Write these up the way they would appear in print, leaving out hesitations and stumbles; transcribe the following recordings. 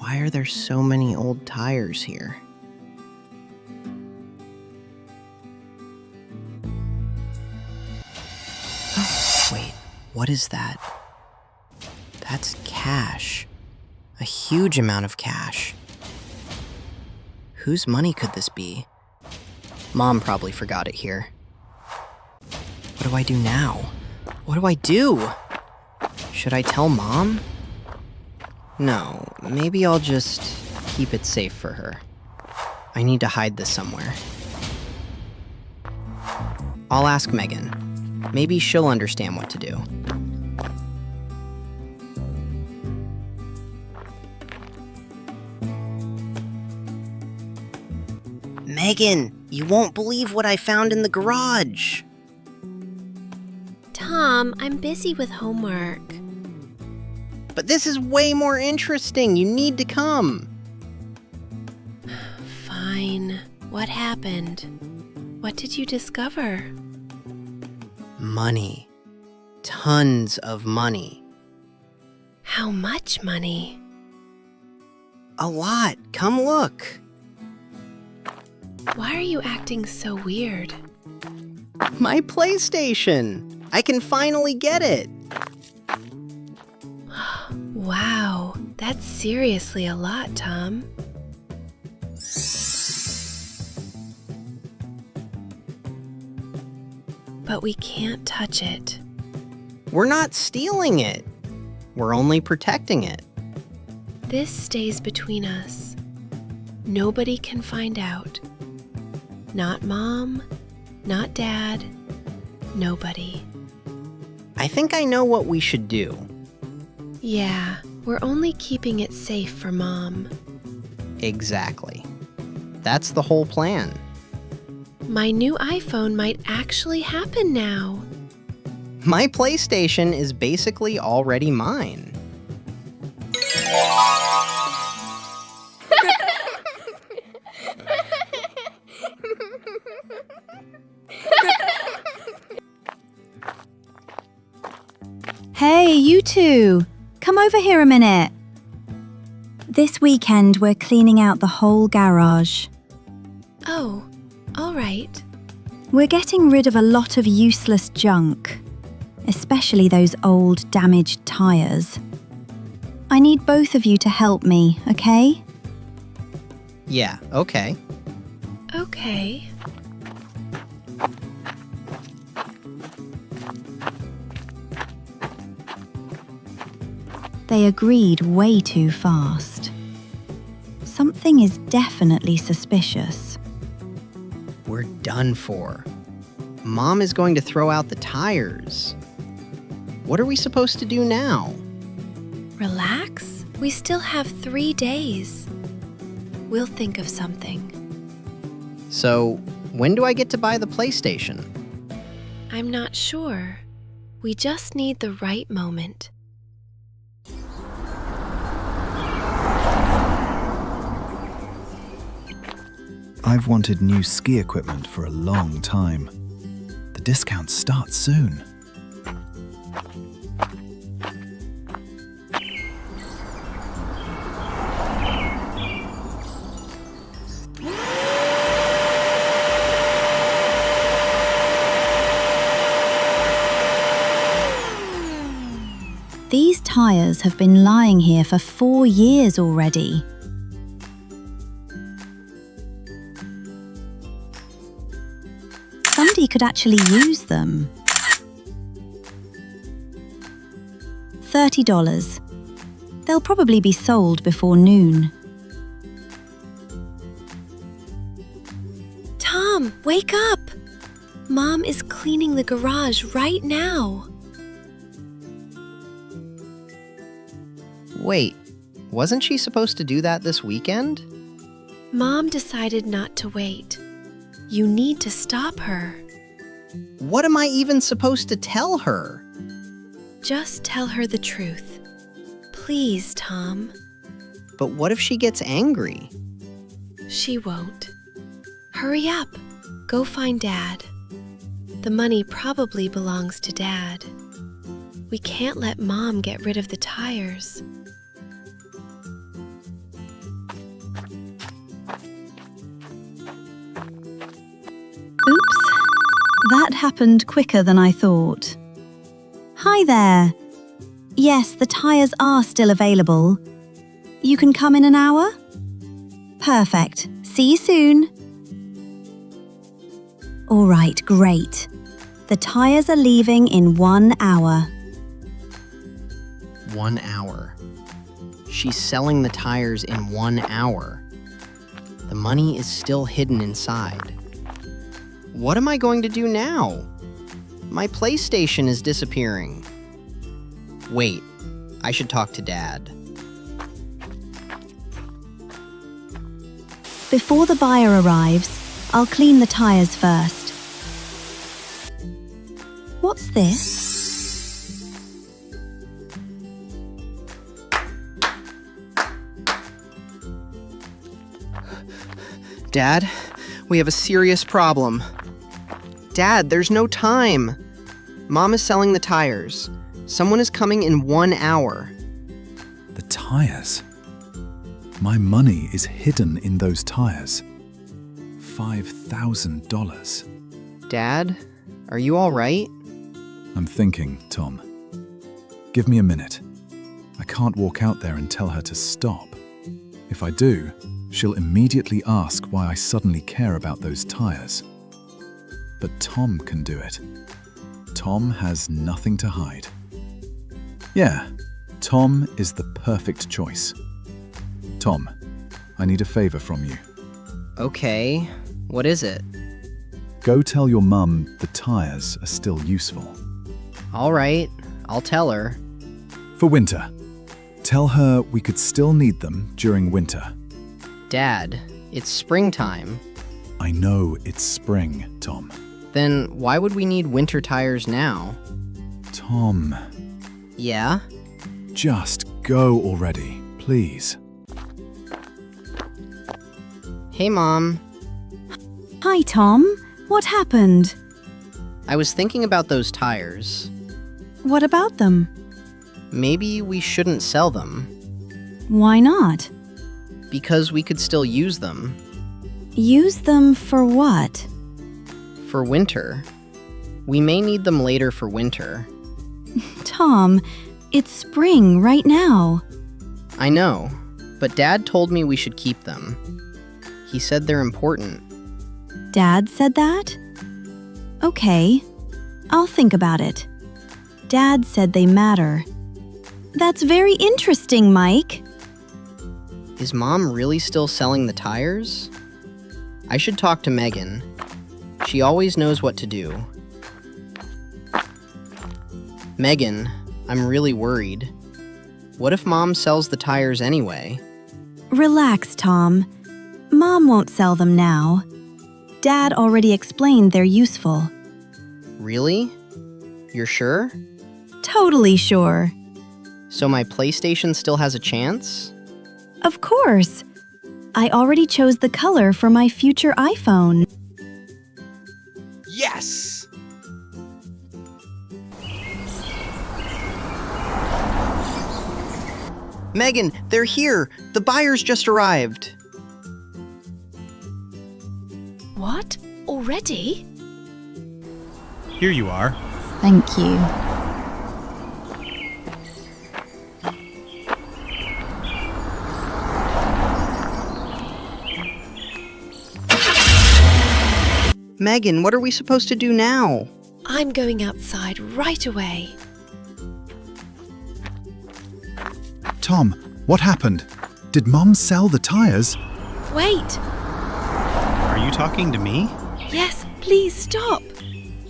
Why are there so many old tires here? Wait, what is that? That's cash. A huge amount of cash. Whose money could this be? Mom probably forgot it here. What do I do now? What do I do? Should I tell Mom? No, maybe I'll just keep it safe for her. I need to hide this somewhere. I'll ask Megan. Maybe she'll understand what to do. Megan, you won't believe what I found in the garage. Tom, I'm busy with homework. But this is way more interesting. You need to come. Fine. What happened? What did you discover? Money. Tons of money. How much money? A lot. Come look. Why are you acting so weird? My PlayStation. I can finally get it. Wow, that's seriously a lot, Tom. But we can't touch it. We're not stealing it. We're only protecting it. This stays between us. Nobody can find out. Not Mom, not Dad, nobody. I think I know what we should do. Yeah, we're only keeping it safe for Mom. Exactly. That's the whole plan. My new iPhone might actually happen now. My PlayStation is basically already mine. Hey, you two! Come over here a minute. This weekend, we're cleaning out the whole garage. Oh, all right. We're getting rid of a lot of useless junk, especially those old, damaged tires. I need both of you to help me, okay? Yeah, okay. Okay. They agreed way too fast. Something is definitely suspicious. We're done for. Mom is going to throw out the tires. What are we supposed to do now? Relax. We still have 3 days. We'll think of something. So, when do I get to buy the PlayStation? I'm not sure. We just need the right moment. I've wanted new ski equipment for a long time. The discounts start soon. These tires have been lying here for 4 years already. Somebody could actually use them. $30. They'll probably be sold before noon. Tom, wake up! Mom is cleaning the garage right now. Wait, wasn't she supposed to do that this weekend? Mom decided not to wait. You need to stop her. What am I even supposed to tell her? Just tell her the truth. Please, Tom. But what if she gets angry? She won't. Hurry up. Go find Dad. The money probably belongs to Dad. We can't let Mom get rid of the tires. That happened quicker than I thought. Hi there. Yes, the tyres are still available. You can come in an hour? Perfect. See you soon. All right, great. The tyres are leaving in 1 hour. 1 hour. She's selling the tires in 1 hour. The money is still hidden inside. What am I going to do now? My PlayStation is disappearing. Wait, I should talk to Dad. Before the buyer arrives, I'll clean the tyres first. What's this? Dad, we have a serious problem. Dad, there's no time. Mom is selling the tires. Someone is coming in 1 hour. The tires? My money is hidden in those tires. $5,000. Dad, are you all right? I'm thinking, Tom. Give me a minute. I can't walk out there and tell her to stop. If I do, she'll immediately ask why I suddenly care about those tires. But Tom can do it. Tom has nothing to hide. Yeah, Tom is the perfect choice. Tom, I need a favor from you. Okay, what is it? Go tell your mum the tires are still useful. All right, I'll tell her. For winter. Tell her we could still need them during winter. Dad, it's springtime. I know it's spring, Tom. Then why would we need winter tires now? Tom, Yeah? just go already, please. Hey, Mom. Hi, Tom. What happened? I was thinking about those tires. What about them? Maybe we shouldn't sell them, Why not? because we could still use them. Use them for what? For winter. We may need them later for winter. Tom, it's spring right now. I know, but Dad told me we should keep them. He said they're important. Dad said that? Okay, I'll think about it. Dad said they matter. That's very interesting, Mike. Is Mom really still selling the tires? I should talk to Megan. She always knows what to do. Megan, I'm really worried. What if Mom sells the tires anyway? Relax, Tom. Mom won't sell them now. Dad already explained they're useful. Really? You're sure? Totally sure. So my PlayStation still has a chance? Of course. I already chose the color for my future iPhone. Yes! Megan, they're here! The buyers just arrived! What? Already? Here you are. Thank you. Megan, what are we supposed to do now? I'm going outside right away. Tom, what happened? Did Mom sell the tires? Wait! Are you talking to me? Yes, please stop.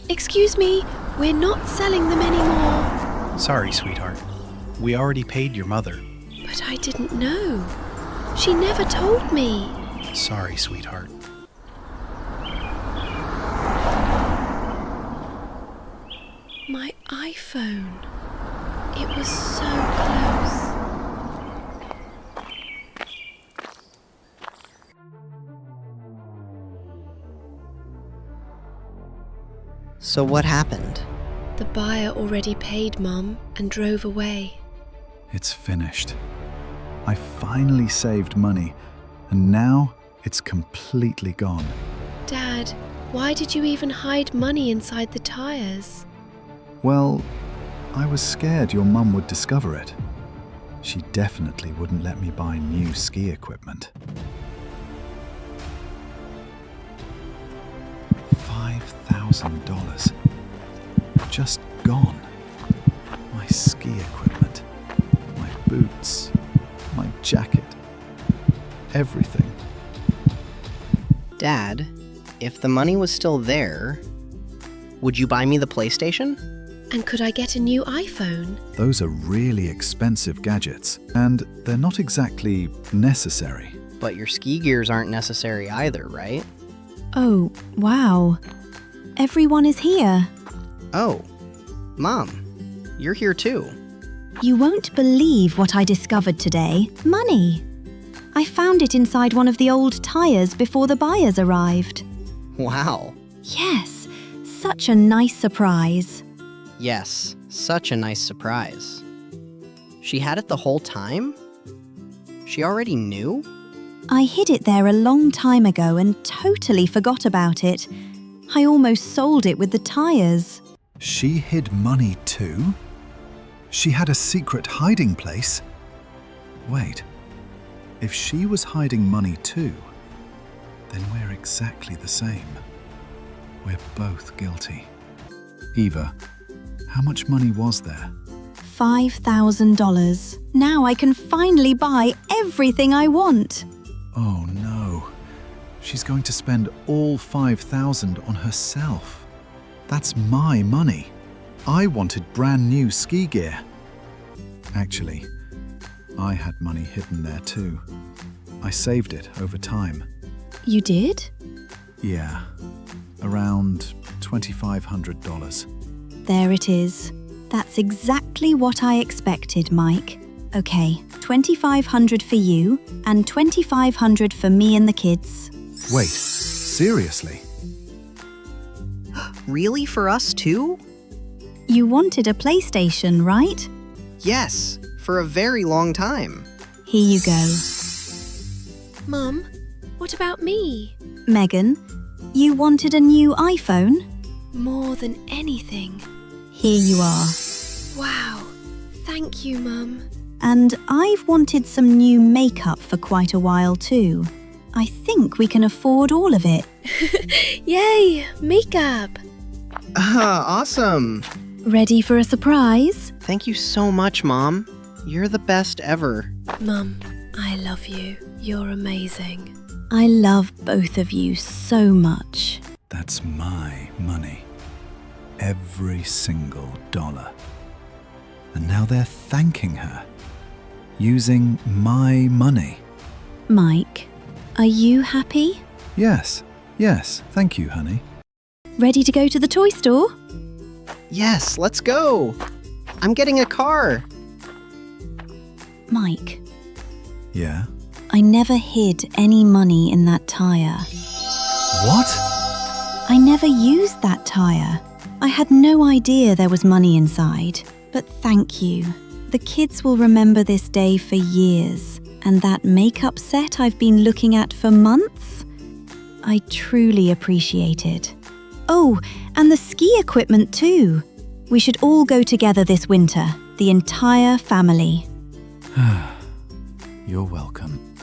Excuse me, we're not selling them anymore. Sorry, sweetheart. We already paid your mother. But I didn't know. She never told me. Sorry, sweetheart. My iPhone. It was so close. So what happened? The buyer already paid Mum and drove away. It's finished. I finally saved money, and now it's completely gone. Dad, Why did you even hide money inside the tires? Well, I was scared your mum would discover it. She definitely wouldn't let me buy new ski equipment. $5,000. Just gone. My ski equipment, my boots, my jacket, everything. Dad, if the money was still there, would you buy me the PlayStation? And could I get a new iPhone? Those are really expensive gadgets, and they're not exactly necessary. But your ski gears aren't necessary either, right? Oh, wow. Everyone is here. Oh, Mom, you're here too. You won't believe what I discovered today. Money. I found it inside one of the old tires before the buyers arrived. Wow. Yes, such a nice surprise. Yes, such a nice surprise. She had it the whole time? She already knew? I hid it there a long time ago and totally forgot about it. I almost sold it with the tires. She hid money too? She had a secret hiding place? Wait, if she was hiding money too, then we're exactly the same. We're both guilty. Eva, how much money was there? $5,000. Now I can finally buy everything I want. Oh no, she's going to spend all $5,000 on herself. That's my money. I wanted brand new ski gear. Actually, I had money hidden there too. I saved it over time. You did? Yeah, around $2,500. There it is. That's exactly what I expected, Mike. Okay, $2,500 for you and $2,500 for me and the kids. Wait, seriously? Really, for us too? You wanted a PlayStation, right? Yes, for a very long time. Here you go. Mum, what about me? Megan, you wanted a new iPhone? More than anything. Here you are. Wow. Thank you, Mum. And I've wanted some new makeup for quite a while too. I think we can afford all of it. Yay! Makeup! Awesome. Ready for a surprise? Thank you so much, Mom. You're the best ever. Mum, I love you. You're amazing. I love both of you so much. That's my money. Every single dollar. And now they're thanking her. Using my money. Mike, are you happy? Yes, thank you, honey. Ready to go to the toy store? Yes, let's go. I'm getting a car. Mike, Yeah? I never hid any money in that tire. What? I never used that tire. I had no idea there was money inside. But thank you. The kids will remember this day for years. And that makeup set I've been looking at for months? I truly appreciate it. Oh, and the ski equipment too. We should all go together this winter, the entire family. You're welcome.